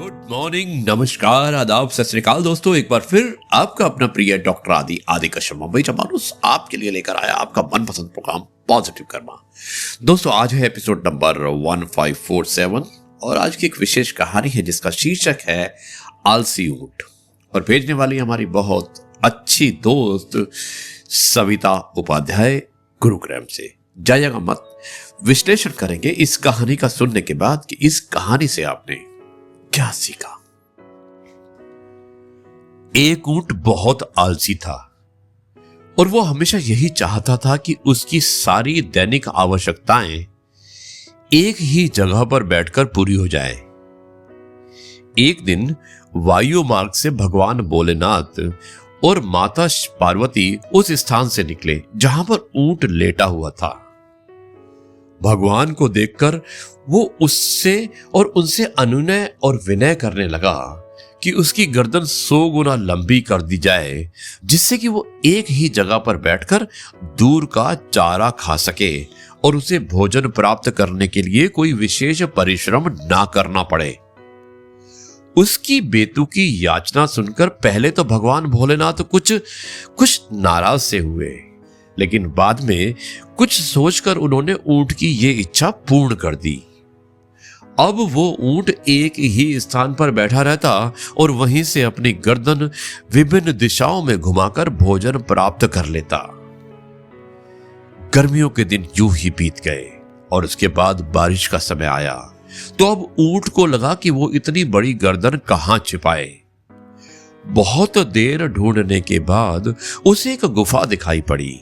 Good morning, नमस्कार, आदाब, सत श्री अकाल दोस्तों। एक बार फिर आपका अपना प्रिय डॉक्टर आदि कश्यप मुंबई का मानुस आपके लिए लेकर आया आपका मनपसंद प्रोग्राम पॉजिटिव कर्मा। दोस्तों आज है एपिसोड नंबर 1547 और आज की एक विशेष कहानी है जिसका शीर्षक है आलसी ऊंट और भेजने वाली हमारी बहुत अच्छी दोस्त सविता उपाध्याय गुरुग्राम से। जाइएगा मत, विश्लेषण करेंगे इस कहानी का सुनने के बाद कि इस कहानी से आपने क्या सीखा। एक ऊंट बहुत आलसी था और वो हमेशा यही चाहता था कि उसकी सारी दैनिक आवश्यकताएं एक ही जगह पर बैठकर पूरी हो जाए। एक दिन वायु मार्ग से भगवान भोलेनाथ और माता पार्वती उस स्थान से निकले जहां पर ऊंट लेटा हुआ था। भगवान को देखकर वो उससे और उनसे अनुनय और विनय करने लगा कि उसकी गर्दन 100 गुना लंबी कर दी जाए जिससे कि वो एक ही जगह पर बैठकर दूर का चारा खा सके और उसे भोजन प्राप्त करने के लिए कोई विशेष परिश्रम ना करना पड़े। उसकी बेतुकी याचना सुनकर पहले तो भगवान भोलेनाथ कुछ नाराज से हुए, लेकिन बाद में कुछ सोचकर उन्होंने ऊंट की ये इच्छा पूर्ण कर दी। अब वो ऊंट एक ही स्थान पर बैठा रहता और वहीं से अपनी गर्दन विभिन्न दिशाओं में घुमाकर भोजन प्राप्त कर लेता। गर्मियों के दिन यूं ही बीत गए और उसके बाद बारिश का समय आया तो अब ऊंट को लगा कि वो इतनी बड़ी गर्दन कहां छिपाए। बहुत देर ढूंढने के बाद उसे एक गुफा दिखाई पड़ी।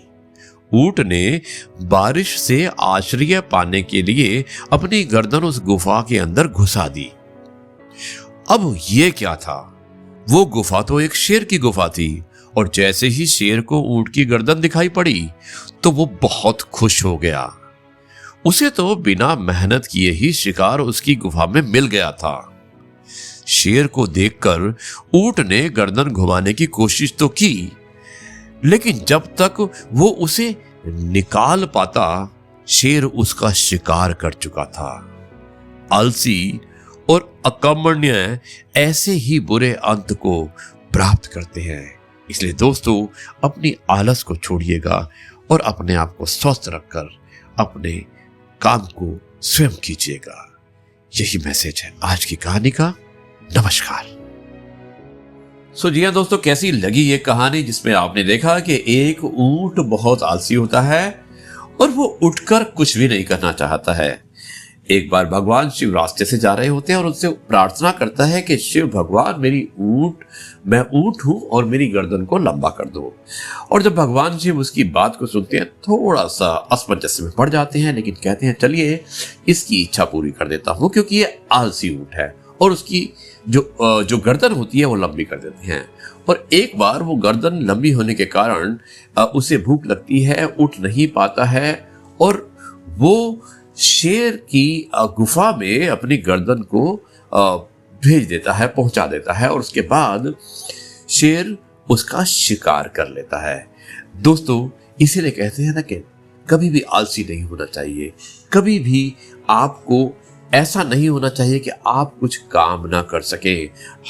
ऊंट ने बारिश से आश्रय पाने के लिए अपनी गर्दन उस गुफा के अंदर घुसा दी। अब ये क्या था? वो गुफा तो एक शेर की गुफा थी और जैसे ही शेर को ऊंट की गर्दन दिखाई पड़ी तो वो बहुत खुश हो गया। उसे तो बिना मेहनत किए ही शिकार उसकी गुफा में मिल गया था। शेर को देखकर ऊंट ने गर्दन घुमाने की कोशिश तो की, लेकिन जब तक वो उसे निकाल पाता शेर उसका शिकार कर चुका था। आलसी और अकर्मण्य ऐसे ही बुरे अंत को प्राप्त करते हैं। इसलिए दोस्तों अपनी आलस को छोड़िएगा और अपने आप को स्वस्थ रखकर अपने काम को स्वयं कीजिएगा। यही मैसेज है आज की कहानी का। नमस्कार। जी हाँ दोस्तों, कैसी लगी ये कहानी जिसमें आपने देखा कि एक ऊंट बहुत आलसी होता है और वो उठकर कुछ भी नहीं करना चाहता है। एक बार भगवान शिव रास्ते से जा रहे होते हैं और उनसे प्रार्थना करता है कि शिव भगवान मैं ऊंट हूं और मेरी गर्दन को लंबा कर दो। और जब भगवान शिव उसकी बात को सुनते हैं थोड़ा सा असमंजस में पड़ जाते हैं, लेकिन कहते हैं चलिए इसकी इच्छा पूरी कर देता हूं क्योंकि ये आलसी ऊंट है और उसकी जो गर्दन होती है वो लंबी कर देते हैं। और एक बार वो गर्दन लंबी होने के कारण उसे भूख लगती है, उठ नहीं पाता है और वो शेर की गुफा में अपनी गर्दन को भेज देता है, पहुंचा देता है और उसके बाद शेर उसका शिकार कर लेता है। दोस्तों इसीलिए कहते हैं ना कि कभी भी आलसी नहीं होना चाहिए, कभी भी आपको ऐसा नहीं होना चाहिए कि आप कुछ काम ना कर सके।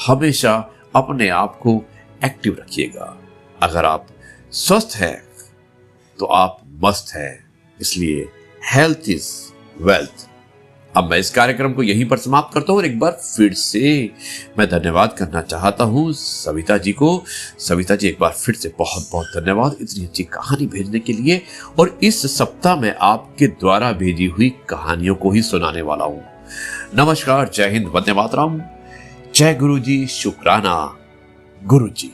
हमेशा अपने आप को एक्टिव रखिएगा। अगर आप स्वस्थ हैं तो आप मस्त हैं, इसलिए हेल्थ इज वेल्थ। अब मैं इस कार्यक्रम को यहीं पर समाप्त करता हूं और एक बार फिर से मैं धन्यवाद करना चाहता हूं सविता जी को। सविता जी एक बार फिर से बहुत बहुत धन्यवाद इतनी अच्छी कहानी भेजने के लिए। और इस सप्ताह में आपके द्वारा भेजी हुई कहानियों को ही सुनाने वाला हूं। नमस्कार, जय हिंद, वंदे मातरम, जय गुरु जी, शुक्राना गुरु जी।